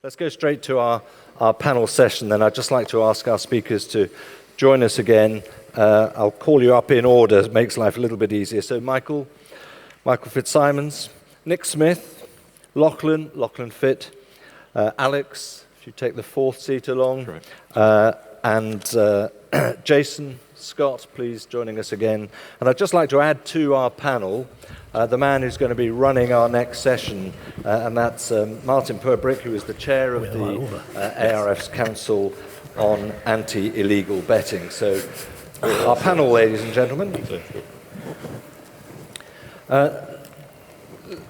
Let's go straight to our panel session then. I'd just like to ask our speakers to join us again. I'll call you up in order. It makes life a little bit easier. So Michael Fitzsimons, Nick Smith, Lachlan Fitt, Alex, if you take the fourth seat along, and Jason Scott, please joining us again. And I'd just like to add to our panel the man who's going to be running our next session, and that's Martin Perbrick, who is the chair of the ARF's Council on Anti-Illegal Betting. So our panel, ladies and gentlemen.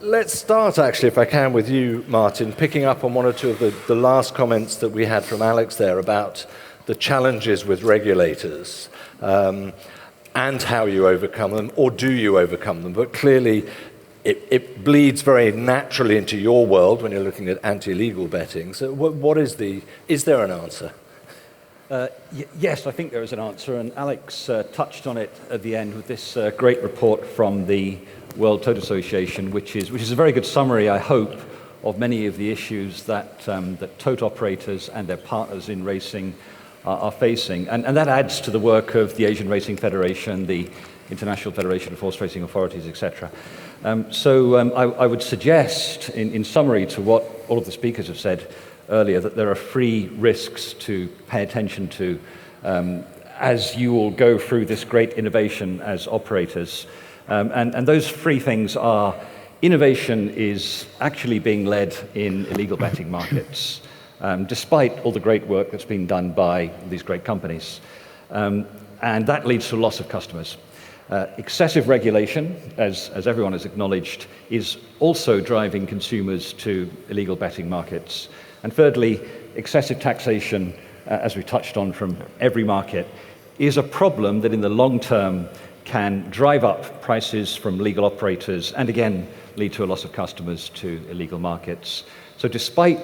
Let's start, actually, if I can, with you, Martin, picking up on one or two of the last comments that we had from Alex there about the challenges with regulators and how you overcome them, or do you overcome them? But clearly, it bleeds very naturally into your world when you're looking at anti-illegal betting. So is there an answer? Yes, I think there is an answer, and Alex touched on it at the end with this great report from the World Tote Association, which is a very good summary, I hope, of many of the issues that tote operators and their partners in racing are facing. And that adds to the work of the Asian Racing Federation, the International Federation of Horse Racing Authorities, etc. So I would suggest, in summary to what all of the speakers have said earlier, that there are three risks to pay attention to as you all go through this great innovation as operators. And those three things are: innovation is actually being led in illegal betting markets, despite all the great work that's been done by these great companies. And that leads to loss of customers. Excessive regulation, as everyone has acknowledged, is also driving consumers to illegal betting markets. And thirdly, excessive taxation, as we touched on, from every market, is a problem that in the long term can drive up prices from legal operators and again lead to a loss of customers to illegal markets. So despite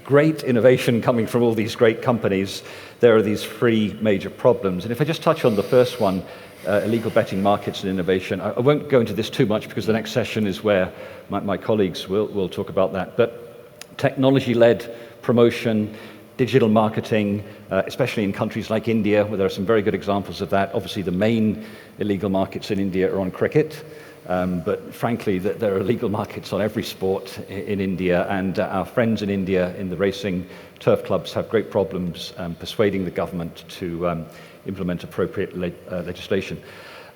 great innovation coming from all these great companies, there are these three major problems. And if I just touch on the first one, illegal betting markets and innovation, I won't go into this too much because the next session is where my colleagues will talk about that. But technology-led promotion, digital marketing, especially in countries like India, where there are some very good examples of that. Obviously, the main illegal markets in India are on cricket. But frankly, there are illegal markets on every sport in India, and our friends in India in the racing turf clubs have great problems persuading the government to implement appropriate legislation.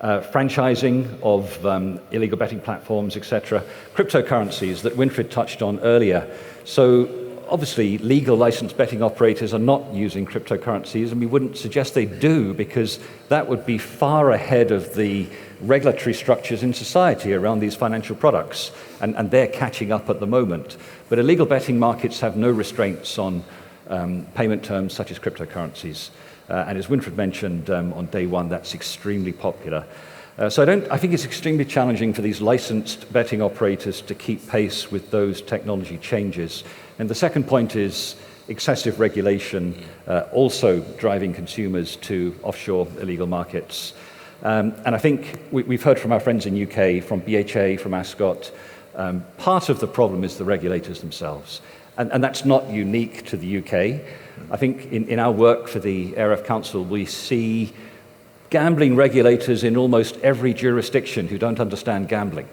Franchising of illegal betting platforms, etc. Cryptocurrencies that Winfried touched on earlier. So obviously, legal licensed betting operators are not using cryptocurrencies, and we wouldn't suggest they do, because that would be far ahead of the regulatory structures in society around these financial products, and they're catching up at the moment. But illegal betting markets have no restraints on payment terms such as cryptocurrencies. And as Winfried mentioned on day one, that's extremely popular. So I think it's extremely challenging for these licensed betting operators to keep pace with those technology changes. And the second point is excessive regulation, also driving consumers to offshore illegal markets. And I think we've heard from our friends in UK, from BHA, from Ascot, part of the problem is the regulators themselves. And that's not unique to the UK. I think in our work for the ARF Council, we see gambling regulators in almost every jurisdiction who don't understand gambling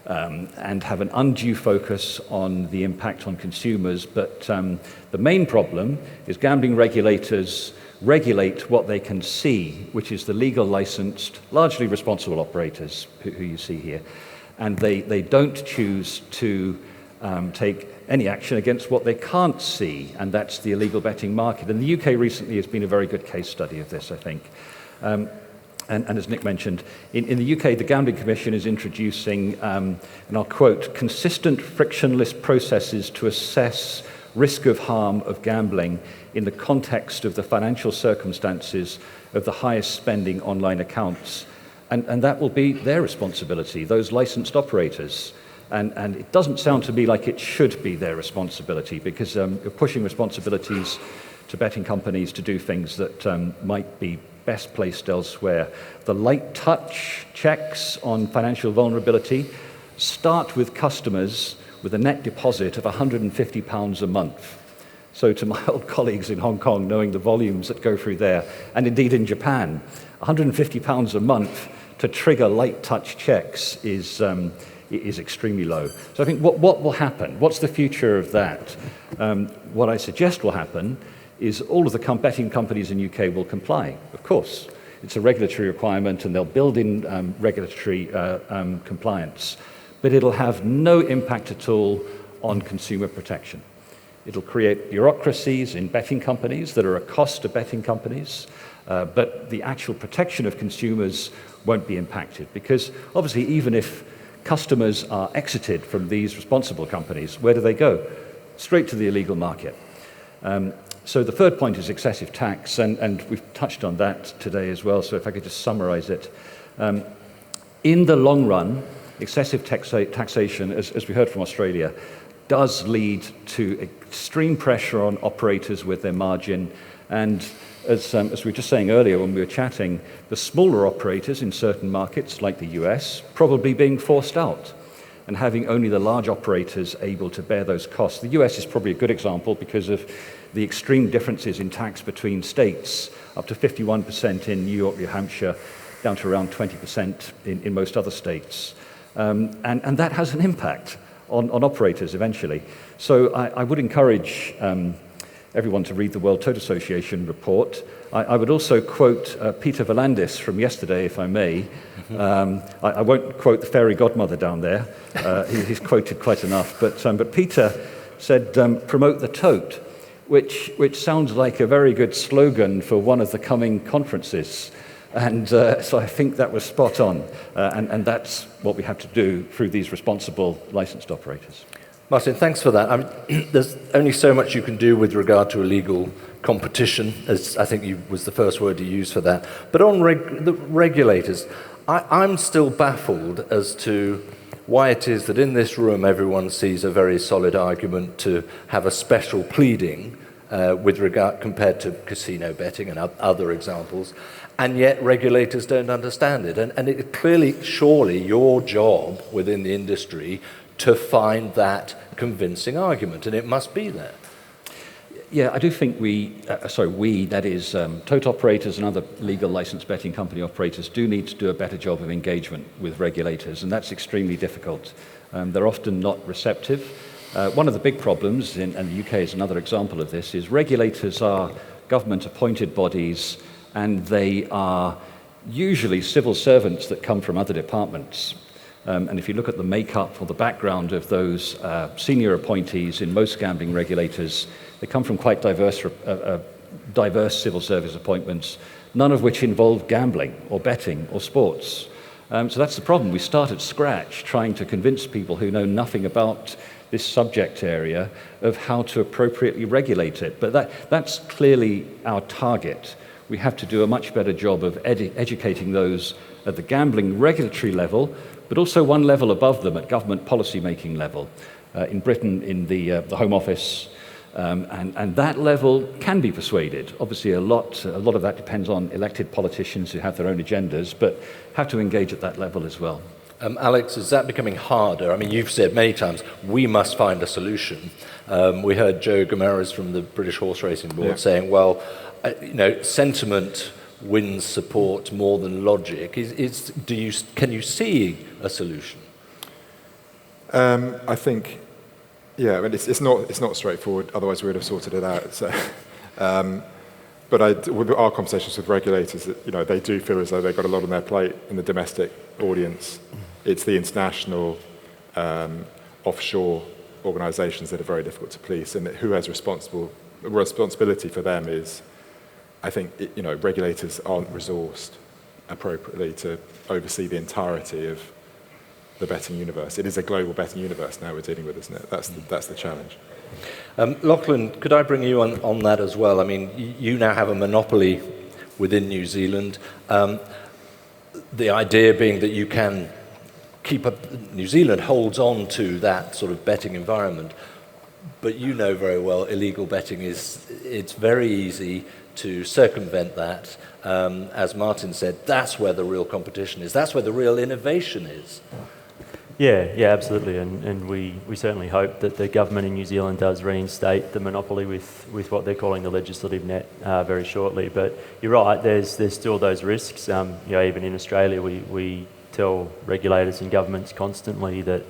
and have an undue focus on the impact on consumers. But the main problem is gambling regulators regulate what they can see, which is the legal licensed, largely responsible operators who you see here. And they don't choose to take any action against what they can't see, and that's the illegal betting market. And the UK recently has been a very good case study of this, I think. And as Nick mentioned, in the UK, the Gambling Commission is introducing, and I'll quote, consistent frictionless processes to assess risk of harm of gambling in the context of the financial circumstances of the highest spending online accounts. And that will be their responsibility, those licensed operators. And it doesn't sound to me like it should be their responsibility, because you're pushing responsibilities to betting companies to do things that might be best placed elsewhere. The light touch checks on financial vulnerability start with customers with a net deposit of £150 a month. So to my old colleagues in Hong Kong, knowing the volumes that go through there, and indeed in Japan, £150 a month to trigger light touch checks is extremely low. So I think what will happen? What's the future of that? What I suggest will happen is all of the betting companies in UK will comply, of course. It's a regulatory requirement and they'll build in regulatory compliance, but it'll have no impact at all on consumer protection. It'll create bureaucracies in betting companies that are a cost to betting companies, but the actual protection of consumers won't be impacted because obviously even if customers are exited from these responsible companies, where do they go? Straight to the illegal market. So the third point is excessive tax, and we've touched on that today as well, so if I could just summarize it. In the long run, excessive taxation, as we heard from Australia, does lead to extreme pressure on operators with their margin, and as we were just saying earlier when we were chatting, the smaller operators in certain markets, like the US, probably being forced out and having only the large operators able to bear those costs. The US is probably a good example because of the extreme differences in tax between states, up to 51% in New York, New Hampshire, down to around 20% in most other states. And that has an impact on operators eventually. So I would encourage everyone to read the World Toad Association report. I would also quote Peter Volandis from yesterday, if I may. I won't quote the fairy godmother down there. He's quoted quite enough. But Peter said, promote the toad, which sounds like a very good slogan for one of the coming conferences. And so I think that was spot on. And that's what we have to do through these responsible licensed operators. Martin, thanks for that. I mean, there's only so much you can do with regard to illegal competition, as I think was the first word you used for that. But on the regulators, I'm still baffled as to why it is that in this room everyone sees a very solid argument to have a special pleading with regard compared to casino betting and other examples, and yet regulators don't understand it. And it clearly, surely, your job within the industry to find that convincing argument, and it must be there. Yeah, I do think that is, tote operators and other legal licensed betting company operators do need to do a better job of engagement with regulators, and that's extremely difficult. They're often not receptive. One of the big problems, and the UK is another example of this, is regulators are government-appointed bodies, and they are usually civil servants that come from other departments. And if you look at the makeup or the background of those senior appointees in most gambling regulators, they come from quite diverse civil service appointments, none of which involve gambling or betting or sports. So that's the problem. We start at scratch trying to convince people who know nothing about this subject area of how to appropriately regulate it. But that's clearly our target. We have to do a much better job of educating those at the gambling regulatory level, but also one level above them at government policy-making level. In Britain, in the Home Office, and that level can be persuaded. Obviously, a lot of that depends on elected politicians who have their own agendas, but have to engage at that level as well. Alex, is that becoming harder? I mean, you've said many times, we must find a solution. We heard Joe Gomez from the British Horse Racing Board saying, well, sentiment wins support more than logic. Can you see a solution? I think, yeah, I mean, it's not straightforward. Otherwise, we would have sorted it out. So, but with our conversations with regulators, they do feel as though they've got a lot on their plate in the domestic audience. It's the international offshore organisations that are very difficult to police, and who has responsibility for them is, I think, regulators aren't resourced appropriately to oversee the entirety of the betting universe. It is a global betting universe now we're dealing with, isn't it? That's the challenge. Lachlan, could I bring you on that as well? I mean, you now have a monopoly within New Zealand. The idea being that you can New Zealand holds on to that sort of betting environment, but you know very well illegal betting it's very easy to circumvent that. As Martin said, that's where the real competition is. That's where the real innovation is. Yeah, absolutely, and we certainly hope that the government in New Zealand does reinstate the monopoly with what they're calling the legislative net very shortly. But you're right, there's still those risks. Even in Australia, we tell regulators and governments constantly that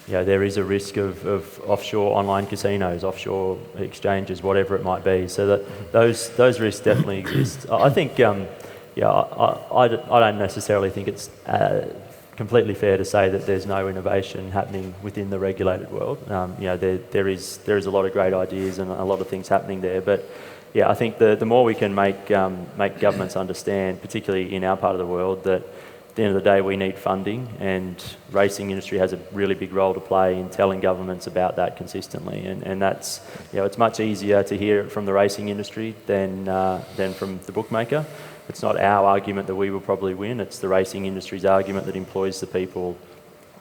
there is a risk of offshore online casinos, offshore exchanges, whatever it might be. So that those risks definitely exist. I think, I don't necessarily think it's completely fair to say that there's no innovation happening within the regulated world. There is a lot of great ideas and a lot of things happening there. But yeah, I think the more we can make governments understand, particularly in our part of the world, that at the end of the day we need funding, and racing industry has a really big role to play in telling governments about that consistently. And that's it's much easier to hear it from the racing industry than from the bookmaker. It's not our argument that we will probably win, it's the racing industry's argument that employs the people,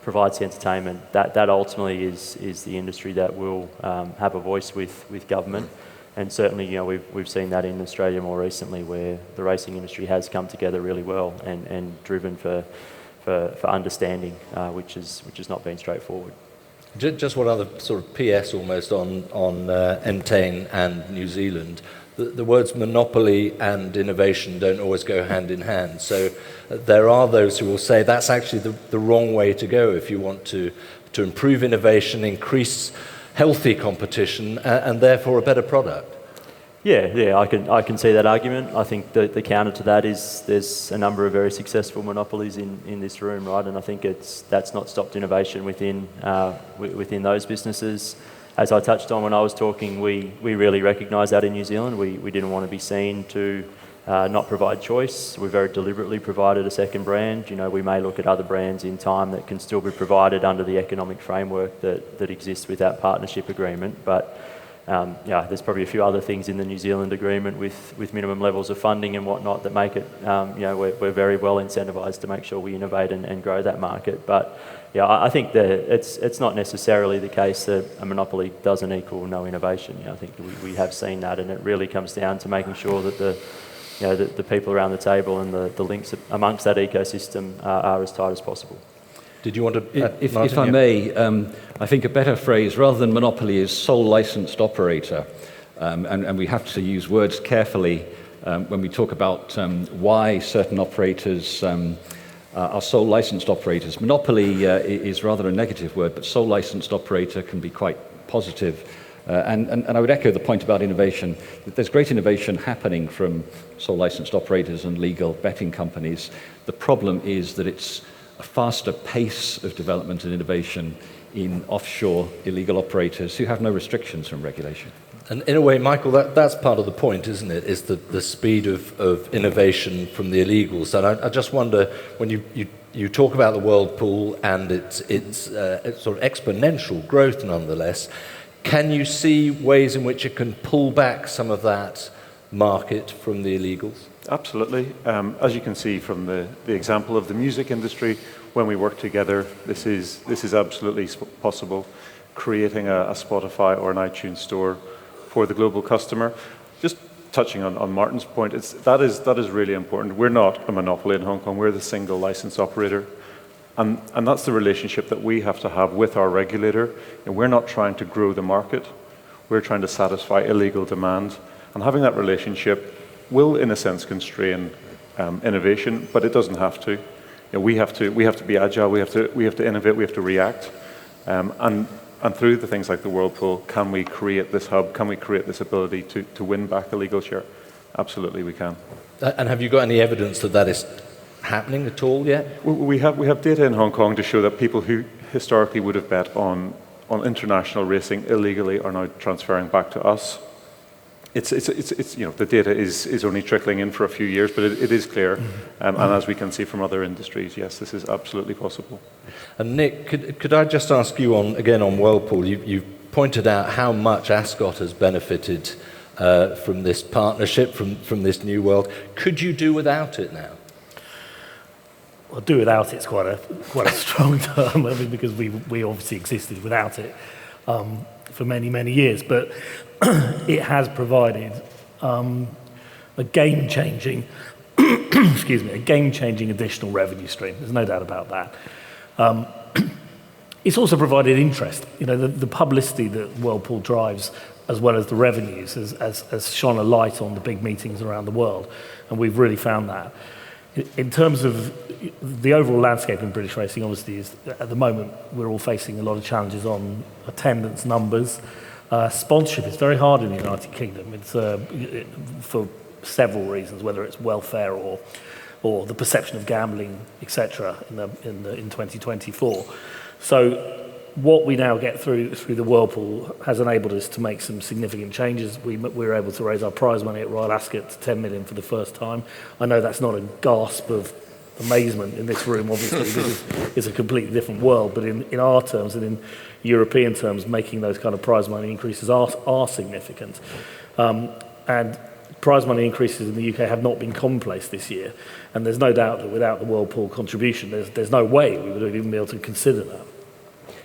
provides the entertainment. That ultimately is the industry that will have a voice with government. And certainly, we've seen that in Australia more recently, where the racing industry has come together really well and driven for understanding, which has not been straightforward. Just one other sort of PS almost on Entain and New Zealand. The words monopoly and innovation don't always go hand in hand. So there are those who will say that's actually the wrong way to go if you want to improve innovation, increase healthy competition, and therefore a better product. Yeah, I can see that argument. I think the counter to that is there's a number of very successful monopolies in this room, right? And I think that's not stopped innovation within those businesses. As I touched on when I was talking, we really recognise that in New Zealand. We didn't want to be seen to not provide choice. We very deliberately provided a second brand. We may look at other brands in time that can still be provided under the economic framework that exists with that partnership agreement. But there's probably a few other things in the New Zealand agreement with minimum levels of funding and whatnot that make it, we're very well incentivised to make sure we innovate and grow that market. But I think that it's not necessarily the case that a monopoly doesn't equal no innovation. I think we have seen that, and it really comes down to making sure that the people around the table and the links amongst that ecosystem are as tight as possible. Did you want to... If I may, I think a better phrase, rather than monopoly, is sole licensed operator. And we have to use words carefully when we talk about why certain operators are sole licensed operators. Monopoly is rather a negative word, but sole licensed operator can be quite positive. And I would echo the point about innovation, that there's great innovation happening from sole licensed operators and legal betting companies. The problem is that it's a faster pace of development and innovation in offshore illegal operators who have no restrictions from regulation. And in a way, Michael, that's part of the point, isn't it? Is the speed of innovation from the illegals. And I just wonder, when you talk about the world pool and its sort of exponential growth nonetheless, can you see ways in which it can pull back some of that market from the illegals? Absolutely. As you can see from the example of the music industry, when we work together, this is absolutely possible. Creating a Spotify or an iTunes store for the global customer. Just touching on Martin's point, that is really important. We're not a monopoly in Hong Kong. We're the single license operator. And that's the relationship that we have to have with our regulator. And we're not trying to grow the market. We're trying to satisfy illegal demand. And having that relationship will, in a sense, constrain innovation, but it doesn't have to. We have to be agile. We have to innovate. We have to react. And through the things like the World Pool, can we create this hub? Can we create this ability to win back illegal share? Absolutely, we can. And have you got any evidence that is happening at all yet? We have data in Hong Kong to show that people who historically would have bet on international racing illegally are now transferring back to us. It's the data is only trickling in for a few years, but it is clear, and as we can see from other industries, yes, this is absolutely possible. And Nick, could I just ask you on Whirlpool? You've pointed out how much Ascot has benefited from this partnership, from this new world. Could you do without it now? Well, do without it's quite a strong term, because we obviously existed without it for many, many years, but it has provided a game-changing additional revenue stream. There's no doubt about that. It's also provided interest. You know, the publicity that Whirlpool drives, as well as the revenues, has shone a light on the big meetings around the world, and we've really found that. In terms of the overall landscape in British racing, obviously, is at the moment we're all facing a lot of challenges on attendance numbers. Sponsorship is very hard in the United Kingdom. It's for several reasons, whether it's welfare or the perception of gambling, etc. in 2024. So what we now get through the Whirlpool has enabled us to make some significant changes. We were able to raise our prize money at Royal Ascot to 10 million for the first time. I know that's not a gasp of amazement in this room, obviously, because it's a completely different world, but in our terms and in European terms, making those kind of prize money increases are significant. And prize money increases in the UK have not been commonplace this year, and there's no doubt that without the Whirlpool contribution, there's no way we would even be able to consider that.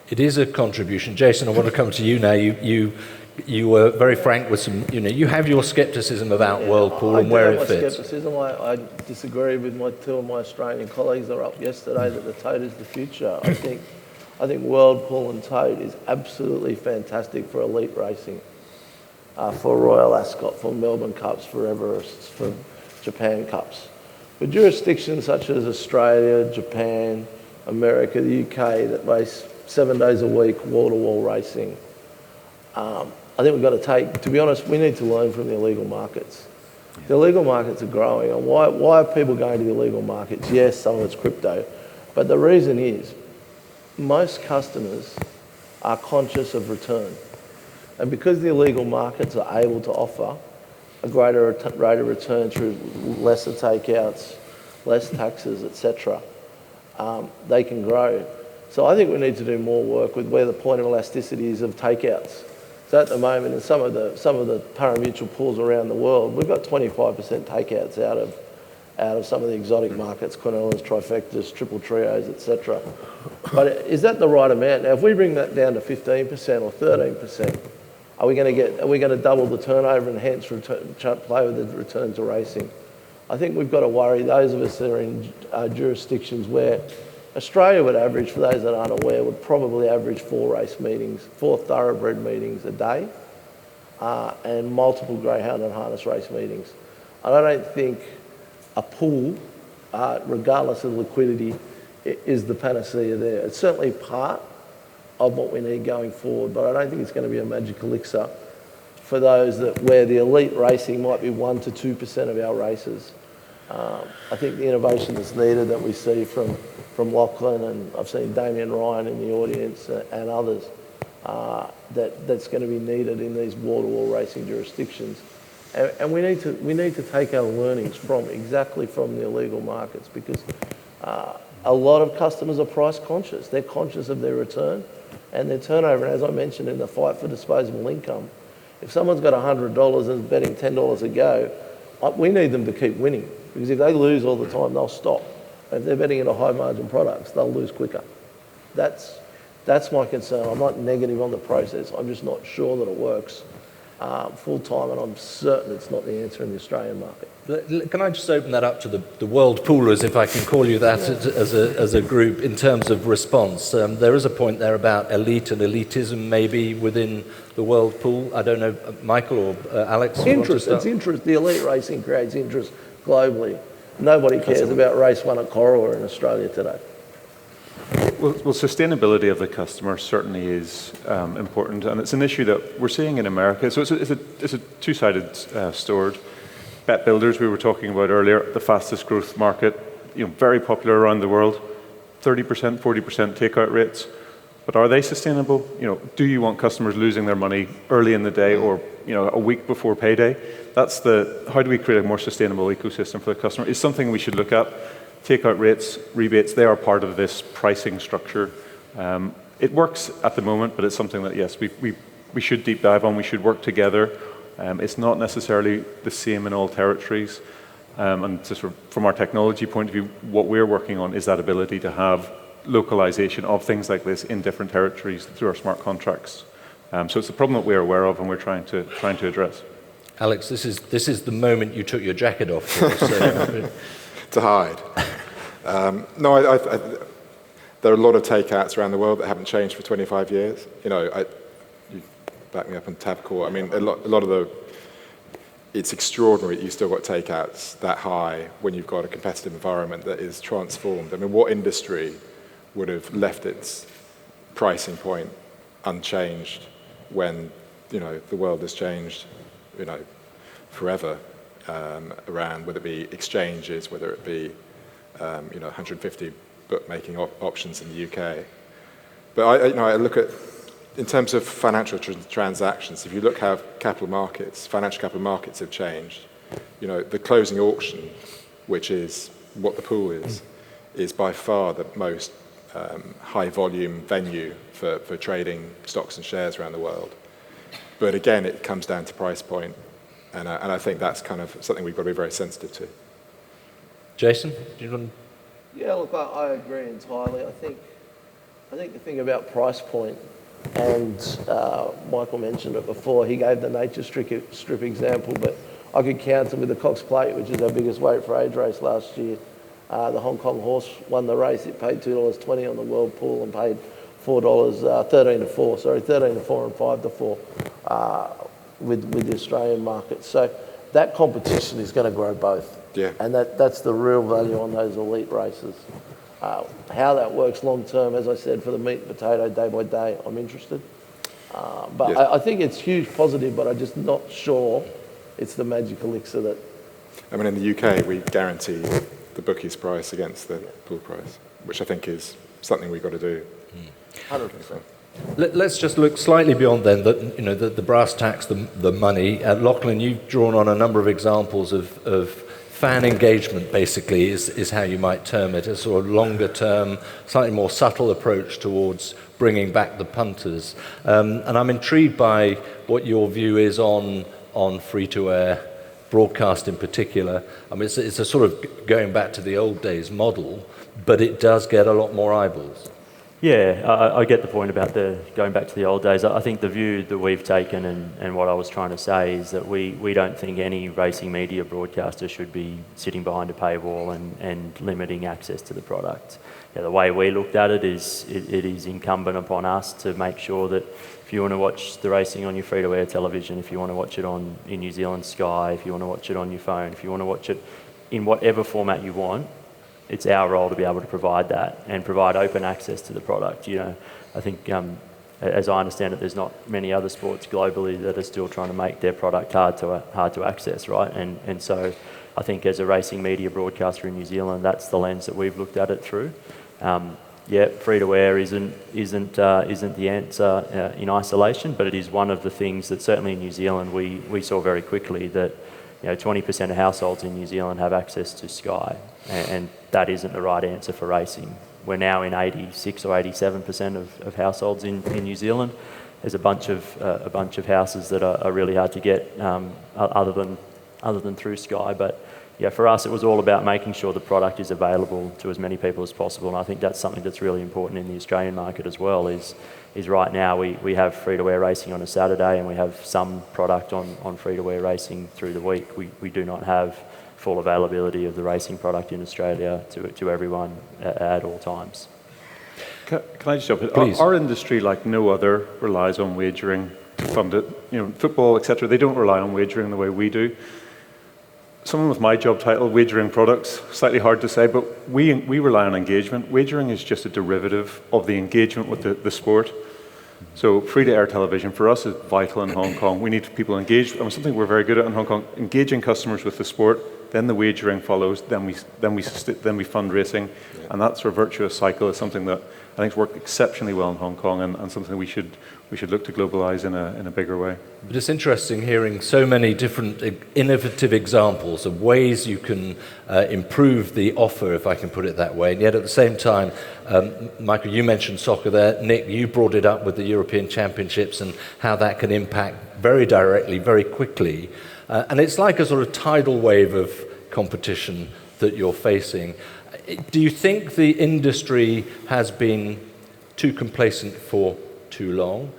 It is a contribution. Jason, I want to come to you now. You were very frank with some, you have your scepticism about Whirlpool and where it fits. Scepticism. I disagree with two of my Australian colleagues that were up yesterday that the Tote is the future. I think Whirlpool and Tote is absolutely fantastic for elite racing, for Royal Ascot, for Melbourne Cups, for Everest, for Japan Cups. For jurisdictions such as Australia, Japan, America, the UK that race 7 days a week, wall-to-wall racing, I think we've got to to be honest, we need to learn from the illegal markets. The illegal markets are growing, and why are people going to the illegal markets? Yes, some of it's crypto, but the reason is most customers are conscious of return. And because the illegal markets are able to offer a greater rate of return through lesser takeouts, less taxes, etc., they can grow. So I think we need to do more work with where the point of elasticity is of takeouts. So at the moment, in some of the pari-mutuel pools around the world, we've got 25% takeouts out of some of the exotic markets, Quinellas, trifectas, triple trios, etc. But is that the right amount? Now, if we bring that down to 15% or 13%, are we going to double the turnover and hence play with the return to racing? I think we've got to worry those of us that are in jurisdictions where Australia would average, for those that aren't aware, would probably average 4 thoroughbred meetings a day, and multiple greyhound and harness race meetings. And I don't think a pool, regardless of liquidity, is the panacea there. It's certainly part of what we need going forward, but I don't think it's going to be a magic elixir for those where the elite racing might be 1% to 2% of our races. I think the innovation that's needed that we see from Lachlan, and I've seen Damien Ryan in the audience and others, that's going to be needed in these wall-to-wall racing jurisdictions. And we need to take our learnings from the illegal markets, because a lot of customers are price conscious. They're conscious of their return and their turnover. And as I mentioned in the fight for disposable income, if someone's got $100 and is betting $10 a go, we need them to keep winning, because if they lose all the time, they'll stop. If they're betting into high margin products, they'll lose quicker. That's my concern. I'm not negative on the process. I'm just not sure that it works full time, and I'm certain it's not the answer in the Australian market. Can I just open that up to the world poolers, if I can call you that, as a group, in terms of response? There is a point there about elite and elitism maybe within the world pool. I don't know, Michael or Alex? Interest. It's interest. The elite racing creates interest globally. Nobody cares about race 1 at Corowa in Australia today. Well, sustainability of the customer certainly is important, and it's an issue that we're seeing in America. So it's a two-sided story. Bet builders, we were talking about earlier, the fastest growth market, very popular around the world, 30%, 40% takeout rates. But are they sustainable? Do you want customers losing their money early in the day or a week before payday? That's how do we create a more sustainable ecosystem for the customer? It's something we should look at. Takeout rates, rebates, they are part of this pricing structure. It works at the moment, but it's something that, yes, we should deep dive on. We should work together. It's not necessarily the same in all territories. And just from our technology point of view, what we're working on is that ability to have localization of things like this in different territories through our smart contracts. So it's a problem that we're aware of and we're trying to address. Alex, this is the moment you took your jacket off for us, so. To hide. there are a lot of takeouts around the world that haven't changed for 25 years. You know, you back me up on Tabcorp. I mean, a lot of the, it's extraordinary that you've still got takeouts that high when you've got a competitive environment that is transformed. I mean, what industry would have left its pricing point unchanged when, you know, the world has changed, you know, forever around, whether it be exchanges, whether it be, you know, 150 bookmaking options in the UK. But I look at, in terms of financial transactions, if you look how financial capital markets have changed, you know, the closing auction, which is what the pool is by far the most high volume venue for trading stocks and shares around the world. But again, it comes down to price point, and I think that's kind of something we've got to be very sensitive to. Jason, do you want? Yeah, look, I agree entirely. I think the thing about price point, and Michael mentioned it before, he gave the nature strip example, but I could counter with the Cox Plate, which is our biggest weight for age race last year. The Hong Kong horse won the race. It paid $2.20 on the World Pool and paid $13 to 4 and 5 to 4 with the Australian market. So that competition is going to grow both. Yeah. And that's the real value on those elite races. How that works long term, as I said, for the meat and potato day by day, I'm interested. But yeah. I think it's huge positive, but I'm just not sure it's the magic elixir that... I mean, in the UK, we guarantee the bookies price against the pool price, which I think is something we've got to do. 100%. Let's just look slightly beyond then, the brass tacks, the money. Lachlan, you've drawn on a number of examples of fan engagement, basically, is how you might term it, a sort of longer term, slightly more subtle approach towards bringing back the punters. And I'm intrigued by what your view is on free-to-air broadcast in particular. I mean, it's a sort of going back to the old days model, but it does get a lot more eyeballs. Yeah, I get the point about going back to the old days. I think the view that we've taken and what I was trying to say is that we don't think any racing media broadcaster should be sitting behind a paywall and limiting access to the product. Yeah, the way we looked at it is it is incumbent upon us to make sure that if you want to watch the racing on your free-to-air television, if you want to watch it in New Zealand Sky, if you want to watch it on your phone, if you want to watch it in whatever format you want, it's our role to be able to provide that and provide open access to the product. You know, I think, as I understand it, there's not many other sports globally that are still trying to make their product hard to access, right? And so, I think as a racing media broadcaster in New Zealand, that's the lens that we've looked at it through. Yeah, free to air isn't the answer in isolation, but it is one of the things that certainly in New Zealand we saw very quickly that 20% of households in New Zealand have access to Sky, and that isn't the right answer for racing. We're now in 86 or 87% of households in New Zealand. There's a bunch of houses that are really hard to get other than through Sky, but yeah, for us it was all about making sure the product is available to as many people as possible, and I think that's something that's really important in the Australian market as well, is right now we have free-to-air racing on a Saturday and we have some product on free-to-air racing through the week. We do not have full availability of the racing product in Australia to everyone at all times. Can I just jump in? Please. Our industry, like no other, relies on wagering to fund it. Football, etc., they don't rely on wagering the way we do. Someone with my job title, wagering products, slightly hard to say, but we rely on engagement. Wagering is just a derivative of the engagement with the sport. So free-to-air television for us is vital in Hong Kong. We need people engaged, and something we're very good at in Hong Kong, engaging customers with the sport. Then the wagering follows. Then we fund racing, and that sort of virtuous cycle is something that I think has worked exceptionally well in Hong Kong, and something we should look to globalise in a bigger way. But it's interesting hearing so many different innovative examples of ways you can improve the offer, if I can put it that way. And yet at the same time, Michael, you mentioned soccer there. Nick, you brought it up with the European Championships and how that can impact very directly, very quickly. And it's like a sort of tidal wave of competition that you're facing. Do you think the industry has been too complacent for too long?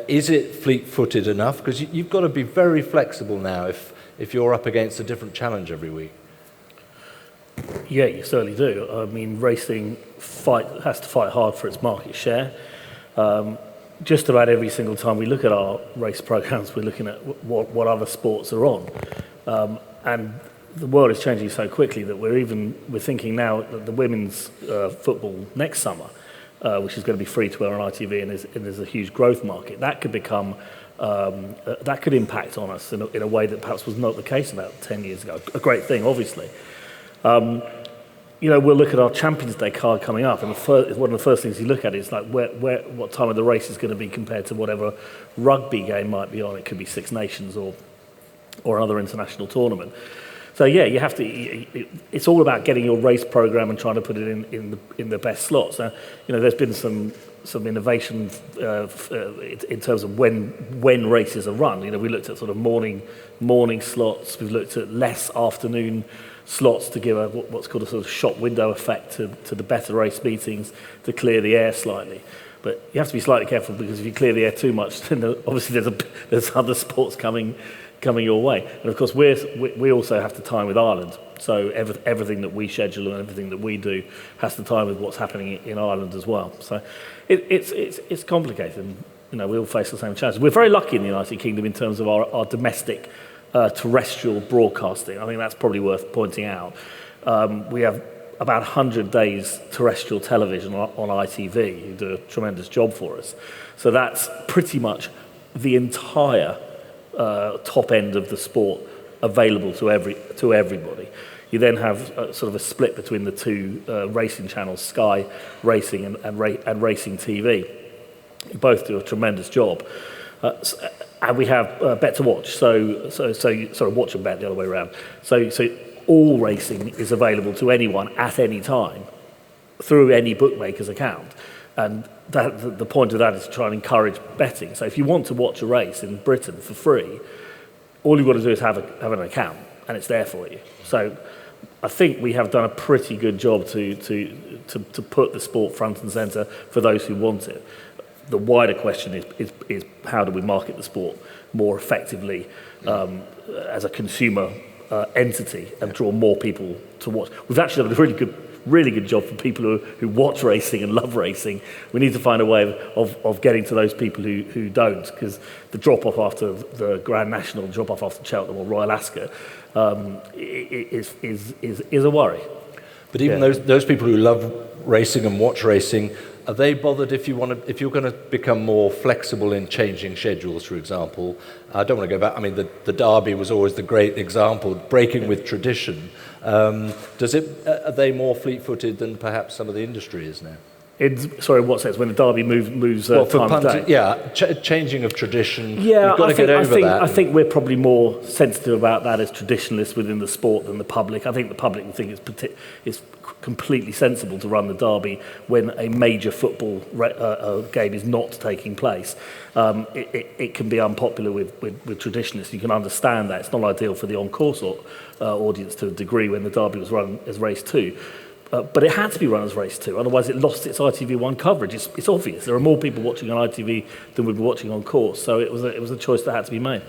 Is it fleet-footed enough? Because you've got to be very flexible now if you're up against a different challenge every week. Yeah, you certainly do. I mean, racing has to fight hard for its market share. Just about every single time we look at our race programs, we're looking at what other sports are on. And the world is changing so quickly that we're thinking now that the women's football next summer, which is going to be free to air on ITV, and there's a huge growth market, that could become that could impact on us in a way that perhaps was not the case about 10 years ago. A great thing, obviously. We'll look at our Champions Day card coming up, and one of the first things you look at is like what time of the race is going to be compared to whatever rugby game might be on. It could be Six Nations or another international tournament. So yeah, you have to. It's all about getting your race program and trying to put it in the best slots. Now, there's been some innovation in terms of when races are run. We looked at sort of morning slots. We've looked at less afternoon slots to give what's called a sort of shop window effect to the better race meetings to clear the air slightly. But you have to be slightly careful, because if you clear the air too much, then obviously there's other sports coming your way. And of course we also have to time with Ireland. So everything that we schedule and everything that we do has to time with what's happening in Ireland as well. So it's complicated. And, we all face the same challenges. We're very lucky in the United Kingdom in terms of our domestic terrestrial broadcasting. I think that's probably worth pointing out. We have about 100 days terrestrial television on ITV, who do a tremendous job for us. So that's pretty much the entire top end of the sport available to everybody. You then have sort of a split between the two racing channels, Sky Racing and Racing TV. You both do a tremendous job. And we have Bet to Watch, so you sort of watch and bet the other way around. So all racing is available to anyone at any time through any bookmaker's account. And the point of that is to try and encourage betting. So if you want to watch a race in Britain for free, all you've got to do is have an account, and it's there for you. So I think we have done a pretty good job to put the sport front and centre for those who want it. The wider question is how do we market the sport more effectively as a consumer entity and draw more people to watch. We've actually done a really good job for people who watch racing and love racing. We need to find a way of getting to those people who don't, because the drop-off after the Grand National, the drop-off after Cheltenham or Royal Ascot is a worry. But even those people who love racing and watch racing, are they bothered if you're going to become more flexible in changing schedules, for example? I don't want to go back. I mean, the Derby was always the great example, breaking with tradition. Are they more fleet-footed than perhaps some of the industry is now? Sorry, what sense? When the Derby moves well, time of day? Yeah, changing of tradition. Yeah, you've got to get over that. I think we're probably more sensitive about that as traditionalists within the sport than the public. I think the public will think it's completely sensible to run the Derby when a major football game is not taking place. It can be unpopular with traditionalists. You can understand that. It's not ideal for the on-course audience to a degree when the Derby was run as race 2. But it had to be run as race 2, otherwise it lost its ITV1 coverage. It's obvious. There are more people watching on ITV than would be watching on course, so it was a choice that had to be made.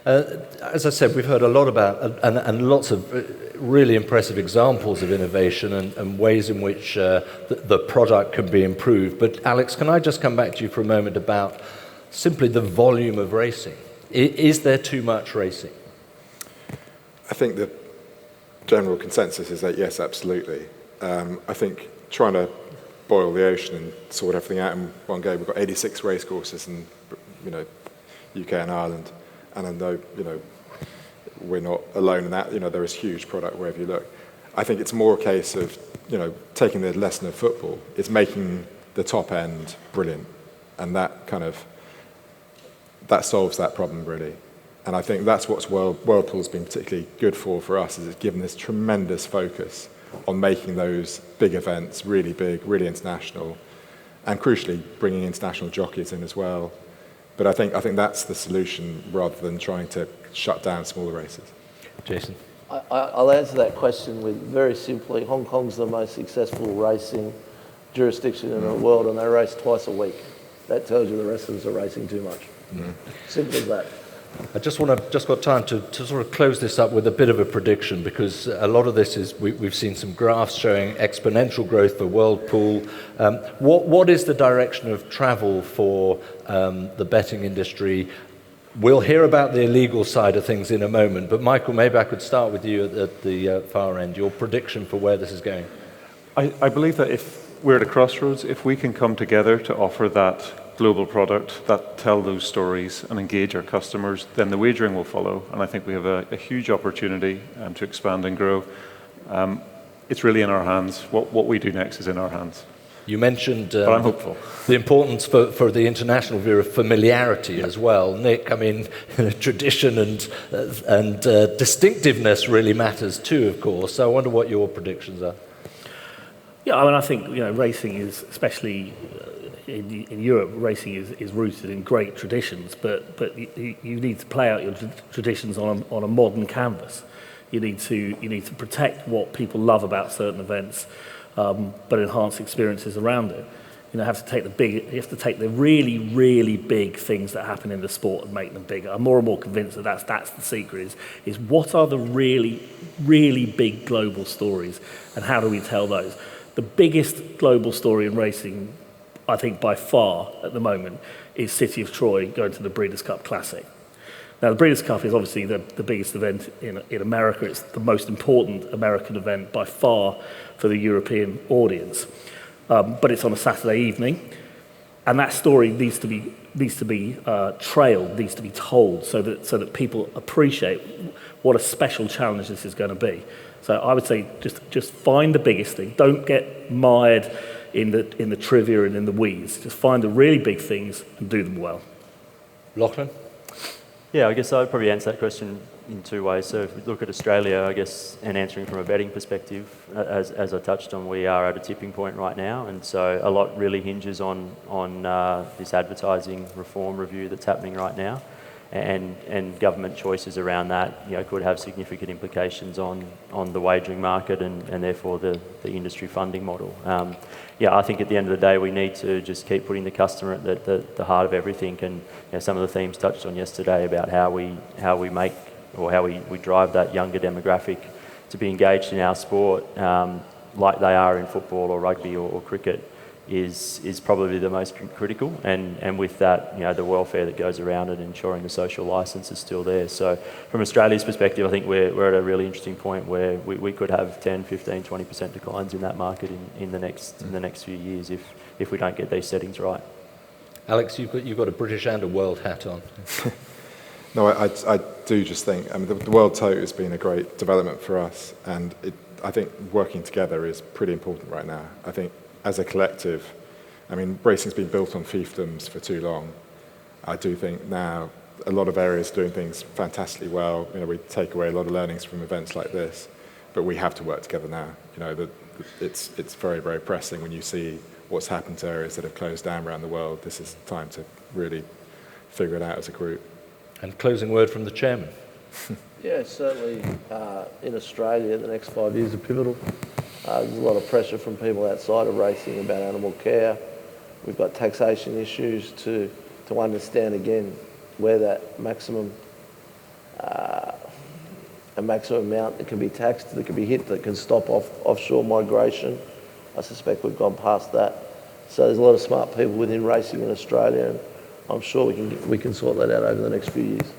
As I said, we've heard a lot about and lots of really impressive examples of innovation and ways in which the product can be improved. But Alex, can I just come back to you for a moment about simply the volume of racing? Is there too much racing? I think the general consensus is that yes, absolutely. I think trying to boil the ocean and sort everything out in one go. We've got 86 race courses in UK and Ireland. And I know, we're not alone in that. There is huge product wherever you look. I think it's more a case of, taking the lesson of football. It's making the top end brilliant. And that solves that problem, really. And I think that's what Whirlpool's been particularly good for us, is it's given this tremendous focus on making those big events really big, really international, and crucially bringing international jockeys in as well. But I think that's the solution rather than trying to shut down smaller races. Jason? I'll answer that question with very simply, Hong Kong's the most successful racing jurisdiction in the world, and they race twice a week. That tells you the rest of us are racing too much. Simple as that. I just got time to sort of close this up with a bit of a prediction, because a lot of this is we've seen some graphs showing exponential growth for Whirlpool. What is the direction of travel for the betting industry? We'll hear about the illegal side of things in a moment, but Michael, maybe I could start with you at the far end. Your prediction for where this is going? I believe that if we're at a crossroads, if we can come together to offer that global product, that tell those stories and engage our customers, then the wagering will follow. And I think we have a huge opportunity to expand and grow. It's really in our hands. What we do next is in our hands. You mentioned But I'm hopeful. the importance for the international view of familiarity as well. Nick, I mean, tradition and distinctiveness really matters too, of course. So I wonder what your predictions are. Yeah, I mean, I think racing is, especially in Europe, racing is rooted in great traditions. But you need to play out your traditions on a modern canvas. You need to protect what people love about certain events, but enhance experiences around it. You have to take the really, really big things that happen in the sport and make them bigger. I'm more and more convinced that that's the secret, is what are the really, really big global stories, and how do we tell those? The biggest global story in racing, I think by far at the moment, is City of Troy going to the Breeders' Cup Classic. Now, the Breeders' Cup is obviously the biggest event in America. It's the most important American event by far for the European audience. But it's on a Saturday evening, and that story needs to be trailed, needs to be told, so that people appreciate what a special challenge this is going to be. So I would say just find the biggest thing. Don't get mired in the trivia and in the weeds. Just find the really big things and do them well. Lachlan? Yeah, I guess I'd probably answer that question in two ways. So if we look at Australia, I guess, and answering from a betting perspective, as I touched on, we are at a tipping point right now, and so a lot really hinges on this advertising reform review that's happening right now, and government choices around that could have significant implications on the wagering market and therefore the industry funding model. I think at the end of the day we need to just keep putting the customer at the heart of everything, and some of the themes touched on yesterday about how we make or how we drive that younger demographic to be engaged in our sport like they are in football or rugby or cricket is probably the most critical, and with that the welfare that goes around it, ensuring the social licence is still there. So from Australia's perspective, I think we're at a really interesting point where we could have 10, 15, 20% declines in that market in the next few years if we don't get these settings right. Alex, you've got a British and a world hat on. No, I do just think, the World Tote has been a great development for us, and I think working together is pretty important right now. I think as a collective, racing's been built on fiefdoms for too long. I do think now a lot of areas are doing things fantastically well. We take away a lot of learnings from events like this, but we have to work together now. It's very, very pressing when you see what's happened to areas that have closed down around the world. This is time to really figure it out as a group. And closing word from the chairman. Yeah, certainly in Australia, the next 5 years are pivotal. There's a lot of pressure from people outside of racing about animal care. We've got taxation issues to understand again where that maximum amount that can be taxed, that can be hit, that can stop offshore migration. I suspect we've gone past that. So there's a lot of smart people within racing in Australia, and I'm sure we can sort that out over the next few years.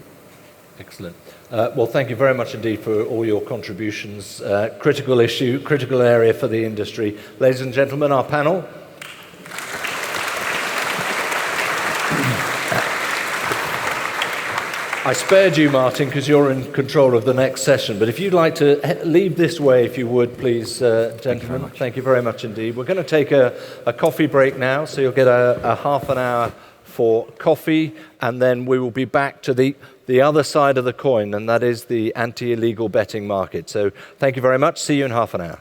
Excellent. Well, thank you very much indeed for all your contributions. Critical issue, critical area for the industry. Ladies and gentlemen, our panel. I spared you, Martin, because you're in control of the next session. But if you'd like to leave this way, if you would, please, gentlemen. Thank you very much indeed. We're going to take a coffee break now, so you'll get a half an hour for coffee, and then we will be back to the other side of the coin, and that is the anti-illegal betting market. So thank you very much. See you in half an hour.